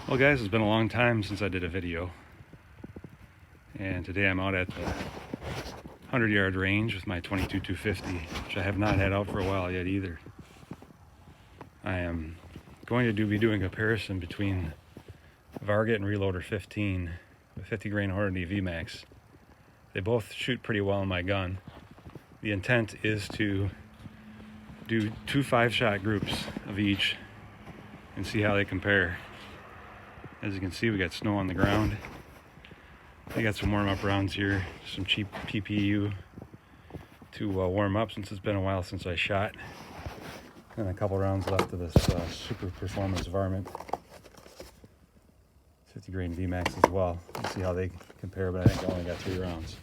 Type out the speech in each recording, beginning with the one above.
Well guys, it's been a long time since I did a video, and today I'm out at the 100-yard range with my 22-250, which I have not had out for a while yet either. I am going to be doing a comparison between VARGET and Reloader 15 with 50 grain Hornady VMAX. They both shoot pretty well in my gun. The intent is to do 2 5-shot groups of each and see how they compare. As you can see, we got snow on the ground. I got some warm-up rounds here, some cheap PPU to warm up since it's been a while since I shot. And a couple rounds left of this super performance varmint 50 grain VMAX as well. Let's see how they compare, but I think I only got 3 rounds.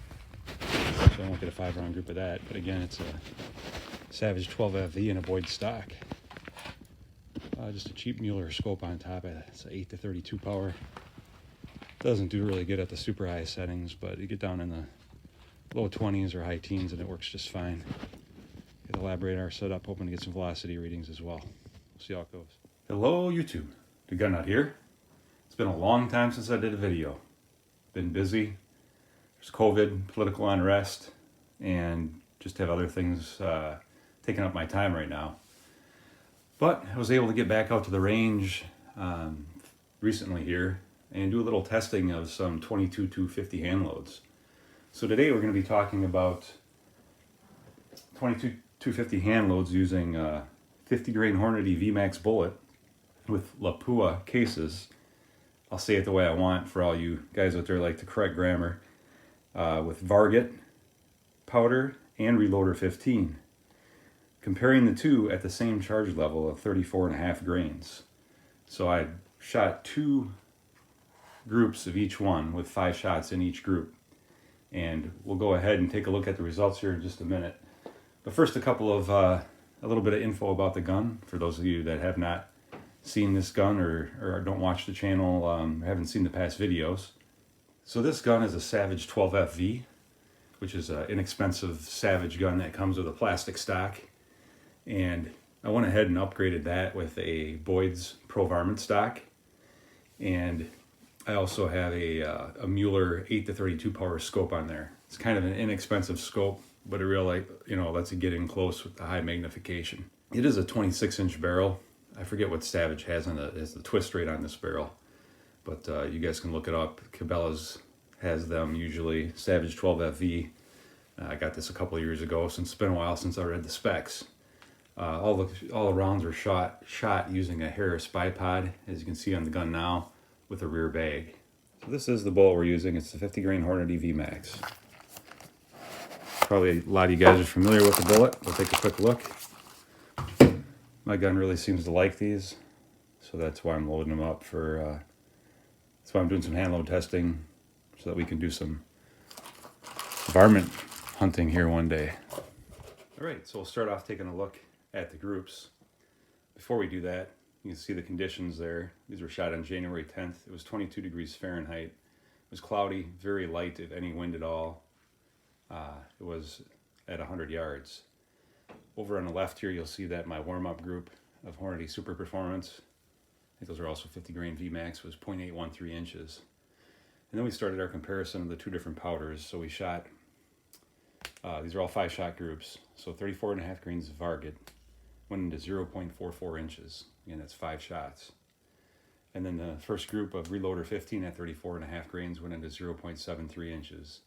So I won't get a 5-round group of that. But again, it's a Savage 12FV and a Boyd stock. Just a cheap Mueller scope on top. It's an 8-32 power. Doesn't do really good at the super high settings, but you get down in the low 20s or high teens and it works just fine. Get a lab radar set up, hoping to get some velocity readings as well. We'll see how it goes. Hello YouTube, the gun out here. It's been a long time since I did a video. Been busy. There's COVID, political unrest, and just have other things taking up my time right now. But I was able to get back out to the range recently here and do a little testing of some 22-250 hand loads. So today we're going to be talking about 22-250 hand loads using 50 grain Hornady VMAX bullet with Lapua cases. I'll say it the way I want for all you guys out there like the correct grammar. With VARGET powder and Reloader 15. Comparing the two at the same charge level of 34.5 grains. So I shot 2 groups of each one with 5 shots in each group. And we'll go ahead and take a look at the results here in just a minute. But first, a little bit of info about the gun for those of you that have not seen this gun or don't watch the channel, haven't seen the past videos. So this gun is a Savage 12FV, which is an inexpensive Savage gun that comes with a plastic stock. And I went ahead and upgraded that with a Boyd's Pro Varmint stock. And I also have a Mueller 8-32 power scope on there. It's kind of an inexpensive scope, but it really, lets you get in close with the high magnification. It is a 26-inch barrel. I forget what Savage has the twist rate on this barrel, but you guys can look it up. Cabela's has them usually. Savage 12FV. I got this a couple of years ago, since it's been a while since I read the specs. All the rounds are shot using a Harris bipod, as you can see on the gun now, with a rear bag. So this is the bullet we're using. It's the 50 grain Hornady VMAX. Probably a lot of you guys are familiar with the bullet. We'll take a quick look. My gun really seems to like these, so that's why I'm loading them up for. That's why I'm doing some hand load testing, so that we can do some varmint hunting here one day. All right, so we'll start off taking a look at the groups. Before we do that, you can see the conditions there. These were shot on January 10th. It was 22 degrees Fahrenheit. It was cloudy, very light, if any wind at all. It was at 100 yards. Over on the left here, you'll see that my warm-up group of Hornady Super Performance, I think those are also 50 grain VMAX, was 0.813 inches. And then we started our comparison of the 2 different powders. So we shot, these are all 5-shot groups. So 34.5 grains of VARGET went into 0.44 inches. Again, that's 5 shots. And then the first group of Reloader 15 at 34.5 grains went into 0.73 inches.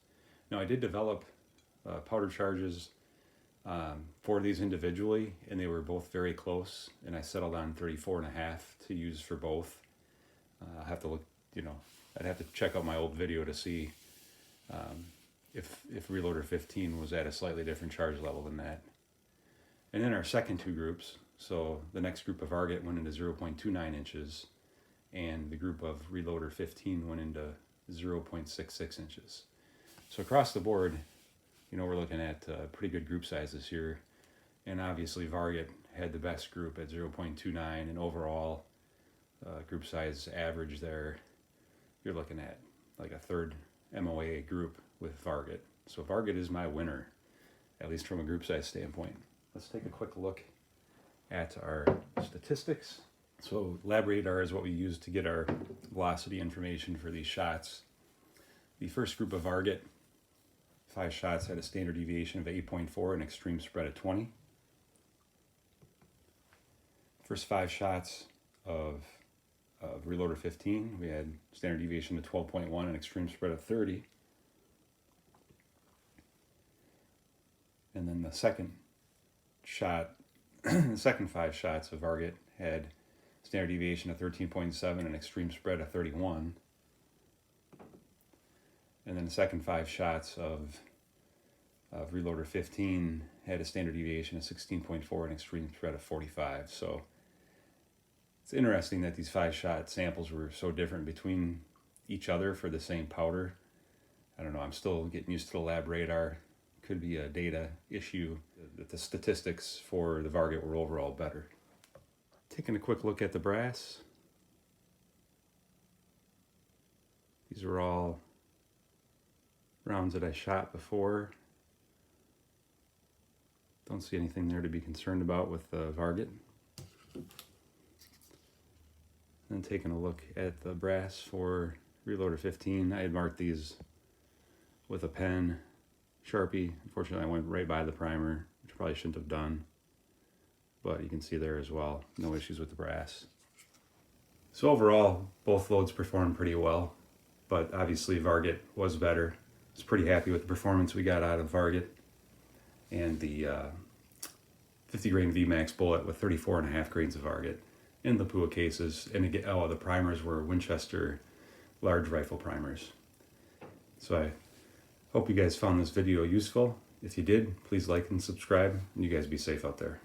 Now I did develop powder charges for these individually, and they were both very close, and I settled on 34.5 to use for both. I'll have to look, I'd have to check out my old video to see if Reloader 15 was at a slightly different charge level than that. And then our second 2 groups, so the next group of VARGET went into 0.29 inches, and the group of Reloader 15 went into 0.66 inches. So across the board, we're looking at pretty good group sizes here. And obviously VARGET had the best group at 0.29, and overall group size average there, you're looking at like a third MOA group with VARGET. So VARGET is my winner, at least from a group size standpoint. Let's take a quick look at our statistics So lab radar is what we use to get our velocity information for these shots. The first group of VARGET 5 shots had a standard deviation of 8.4 and extreme spread of 20. First 5 shots of Reloader 15, we had standard deviation of 12.1 and extreme spread of 30. And then the second shot, the second 5 shots of VARGET had standard deviation of 13.7 and extreme spread of 31. And then the second 5 shots of Reloader 15 had a standard deviation of 16.4 and extreme spread of 45. So it's interesting that these 5-shot samples were so different between each other for the same powder. I don't know, I'm still getting used to the lab radar. Could be a data issue, that the statistics for the VARGET were overall better. Taking a quick look at the brass. These are all rounds that I shot before. Don't see anything there to be concerned about with the VARGET. Then taking a look at the brass for Reloader 15, I had marked these with a pen, Sharpie. Unfortunately, I went right by the primer, which I probably shouldn't have done. But you can see there as well, no issues with the brass. So overall, both loads performed pretty well, but obviously VARGET was better. I was pretty happy with the performance we got out of VARGET, and the 50 grain VMAX bullet with 34.5 grains of VARGET in the PUA cases. And again, the primers were Winchester large rifle primers. So I hope you guys found this video useful. If you did, please like and subscribe, and you guys be safe out there.